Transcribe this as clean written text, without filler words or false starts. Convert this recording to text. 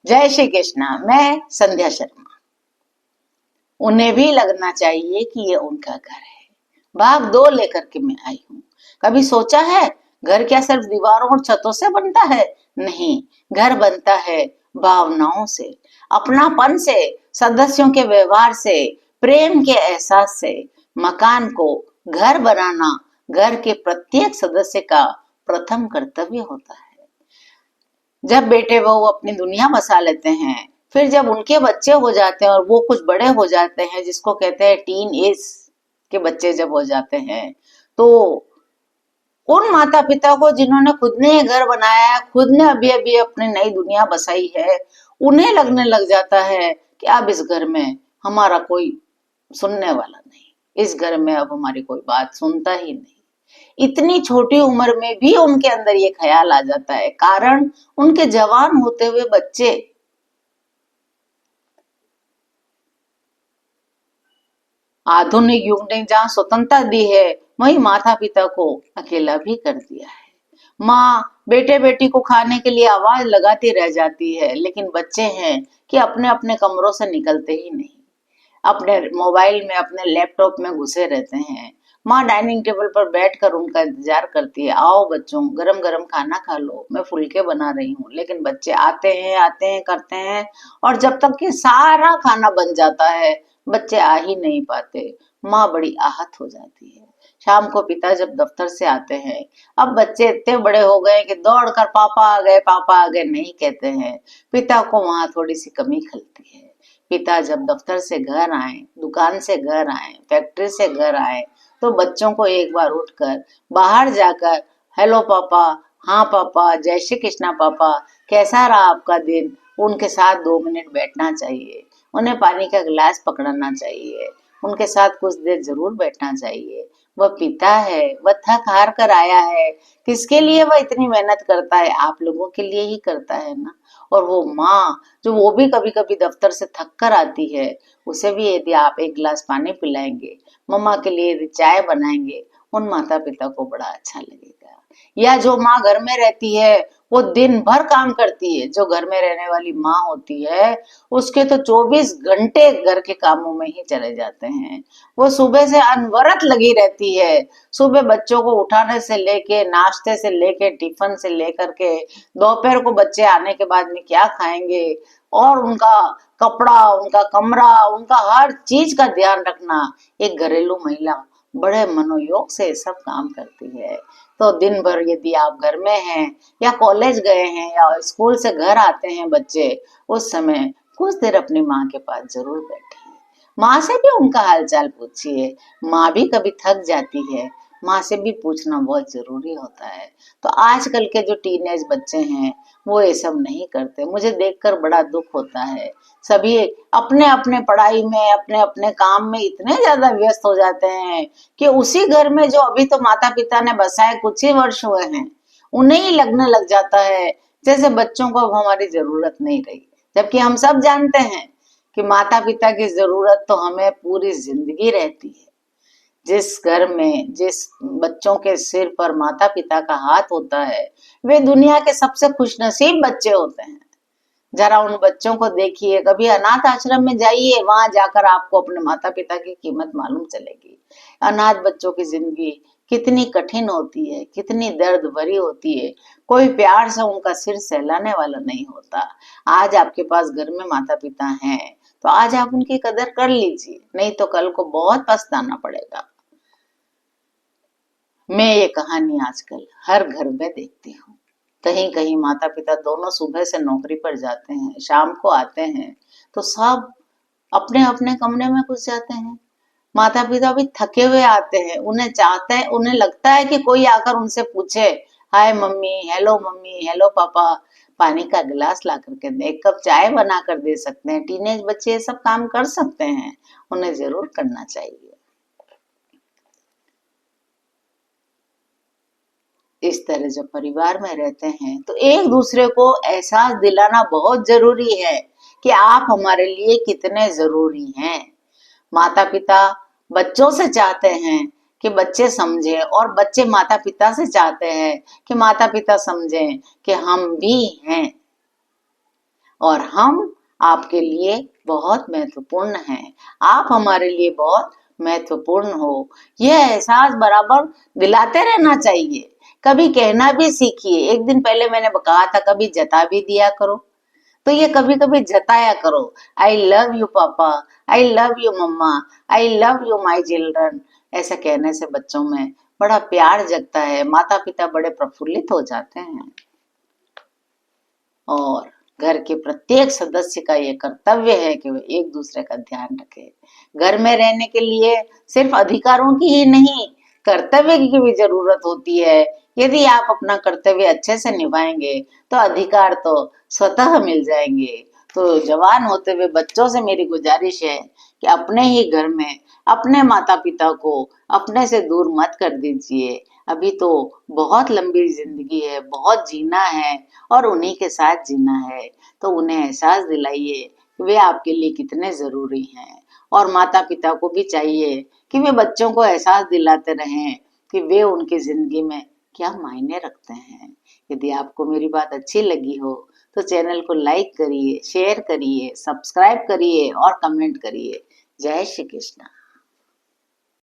जय श्री कृष्णा। मैं संध्या शर्मा। उन्हें भी लगना चाहिए कि ये उनका घर है। भाग दो लेकर के मैं आई हूँ। कभी सोचा है घर क्या सिर्फ दीवारों और छतों से बनता है? नहीं, घर बनता है भावनाओं से, अपनापन से, सदस्यों के व्यवहार से, प्रेम के एहसास से। मकान को घर बनाना घर के प्रत्येक सदस्य का प्रथम कर्तव्य होता है। जब बेटे बहू अपनी दुनिया बसा लेते हैं, फिर जब उनके बच्चे हो जाते हैं और वो कुछ बड़े हो जाते हैं, जिसको कहते हैं टीन एज के बच्चे जब हो जाते हैं, तो उन माता पिता को जिन्होंने खुद ने ये घर बनाया है, खुद ने अभी अभी अपनी नई दुनिया बसाई है, उन्हें लगने लग जाता है कि अब इस घर में हमारा कोई सुनने वाला नहीं, इस घर में अब हमारी कोई बात सुनता ही नहीं। इतनी छोटी उम्र में भी उनके अंदर ये ख्याल आ जाता है, कारण उनके जवान होते हुए बच्चे आधुनिक युग ने जहाँ स्वतंत्रता दी है, वही माता पिता को अकेला भी कर दिया है। माँ बेटे बेटी को खाने के लिए आवाज लगाती रह जाती है, लेकिन बच्चे हैं कि अपने अपने कमरों से निकलते ही नहीं, अपने मोबाइल में अपने लैपटॉप में घुसे रहते हैं। माँ डाइनिंग टेबल पर बैठकर उनका इंतजार करती है, आओ बच्चों गरम गरम खाना खा लो, मैं फुलके बना रही हूँ। लेकिन बच्चे आते हैं करते हैं, और जब तक कि सारा खाना बन जाता है, बच्चे आ ही नहीं पाते। माँ बड़ी आहत हो जाती है। शाम को पिता जब दफ्तर से आते हैं, अब बच्चे इतने बड़े हो गए कि दौड़कर पापा आ गए नहीं कहते हैं। पिता को वहां थोड़ी सी कमी खलती है। पिता जब दफ्तर से घर आए, दुकान से घर आए, फैक्ट्री से घर आए, तो बच्चों को एक बार उठकर बाहर जाकर हेलो पापा, हाँ पापा, जय श्री कृष्णा पापा, कैसा रहा आपका दिन, उनके साथ 2 मिनट बैठना चाहिए, उन्हें पानी का गिलास पकड़ाना चाहिए, उनके साथ कुछ देर जरूर बैठना चाहिए। वह पिता है, वह थक हार कर आया है, किसके लिए वह इतनी मेहनत करता है? आप लोगों के लिए ही करता है ना। और वो माँ जो वो भी कभी कभी दफ्तर से थक कर आती है, उसे भी यदि आप एक गिलास पानी पिलाएंगे, मम्मा के लिए यदि चाय बनाएंगे, उन माता पिता को बड़ा अच्छा लगेगा। या जो माँ घर में रहती है, वो दिन भर काम करती है, जो घर में रहने वाली माँ होती है, उसके तो 24 घंटे घर के कामों में ही चले जाते हैं। वो सुबह से अनवरत लगी रहती है, सुबह बच्चों को उठाने से लेके, नाश्ते से लेके, टिफिन से लेकर के, दोपहर को बच्चे आने के बाद में क्या खाएंगे, और उनका कपड़ा, उनका कमरा, उनका हर चीज का ध्यान रखना एक घरेलू महिला बड़े मनोयोग से सब काम करती है। तो दिन भर यदि आप घर में हैं, या कॉलेज गए हैं, या स्कूल से घर आते हैं बच्चे, उस समय कुछ देर अपनी माँ के पास जरूर बैठिए। माँ से भी उनका हालचाल पूछिए। माँ भी कभी थक जाती है, माँ से भी पूछना बहुत जरूरी होता है। तो आजकल के जो टीनेज बच्चे हैं, वो ये सब नहीं करते। मुझे देखकर बड़ा दुख होता है। सभी अपने अपने पढ़ाई में, अपने अपने काम में इतने ज्यादा व्यस्त हो जाते हैं कि उसी घर में जो अभी तो माता पिता ने बसाए कुछ ही वर्ष हुए हैं, उन्हें ही लगने लग जाता है जैसे बच्चों को अब हमारी जरूरत नहीं रही। जबकि हम सब जानते हैं कि माता पिता की जरूरत तो हमें पूरी जिंदगी रहती है। जिस घर में जिस बच्चों के सिर पर माता पिता का हाथ होता है, वे दुनिया के सबसे खुशनसीब बच्चे होते हैं। जरा उन बच्चों को देखिए, कभी अनाथ आश्रम में जाइए, वहां जाकर आपको अपने माता पिता की कीमत मालूम चलेगी। अनाथ बच्चों की जिंदगी कितनी कठिन होती है, कितनी दर्द भरी होती है। कोई प्यार से उनका सिर सहलाने वाला नहीं होता। आज आपके पास घर में माता पिता हैं, तो आज आप उनकी कदर कर लीजिए, नहीं तो कल को बहुत पछताना पड़ेगा। मैं ये कहानी आजकल हर घर में देखती हूँ। कहीं कहीं माता पिता दोनों सुबह से नौकरी पर जाते हैं, शाम को आते हैं, तो सब अपने अपने कमरे में घुस जाते हैं। माता पिता भी थके हुए आते हैं, उन्हें चाहते हैं, उन्हें लगता है कि कोई आकर उनसे पूछे, हाय मम्मी, हेलो पापा, पानी का गिलास ला करके दे, एक कप चाय बना कर दे सकते हैं। टीनेज बच्चे ये सब काम कर सकते हैं, उन्हें जरूर करना चाहिए। इस तरह जब परिवार में रहते हैं, तो एक दूसरे को एहसास दिलाना बहुत जरूरी है कि आप हमारे लिए कितने जरूरी हैं। माता पिता बच्चों से चाहते हैं कि बच्चे समझें, और बच्चे माता पिता से चाहते हैं कि माता पिता समझें कि हम भी हैं। और हम आपके लिए बहुत महत्वपूर्ण हैं। आप हमारे लिए बहुत महत्वपूर्ण हो। यह एहसास बराबर दिलाते रहना चाहिए। कभी कहना भी सीखिए। एक दिन पहले मैंने कहा था कभी जता भी दिया करो, तो ये कभी कभी जताया करो। आई लव यू पापा, आई लव यू मम्मा, I love you my children. ऐसा कहने से बच्चों में बड़ा प्यार जगता है, माता पिता बड़े प्रफुल्लित हो जाते हैं। और घर के प्रत्येक सदस्य का ये कर्तव्य है कि वे एक दूसरे का ध्यान रखे। घर में रहने के लिए सिर्फ अधिकारों की ही नहीं, कर्तव्य की भी जरूरत होती है। यदि आप अपना कर्तव्य अच्छे से निभाएंगे तो अधिकार तो स्वतः मिल जाएंगे। तो जवान होते हुए बच्चों से मेरी गुजारिश है कि अपने ही घर में अपने माता पिता को अपने से दूर मत कर दीजिए। अभी तो बहुत लंबी जिंदगी है, बहुत जीना है और उन्हीं के साथ जीना है। तो उन्हें एहसास दिलाइए कि वे आपके लिए कितने जरूरी हैं। और माता पिता को भी चाहिए कि वे बच्चों को एहसास दिलाते रहें कि वे उनकी जिंदगी में क्या मायने रखते हैं। यदि आपको मेरी बात अच्छी लगी हो तो चैनल को लाइक करिए, शेयर करिए, सब्सक्राइब करिए और कमेंट करिए। जय श्री कृष्ण।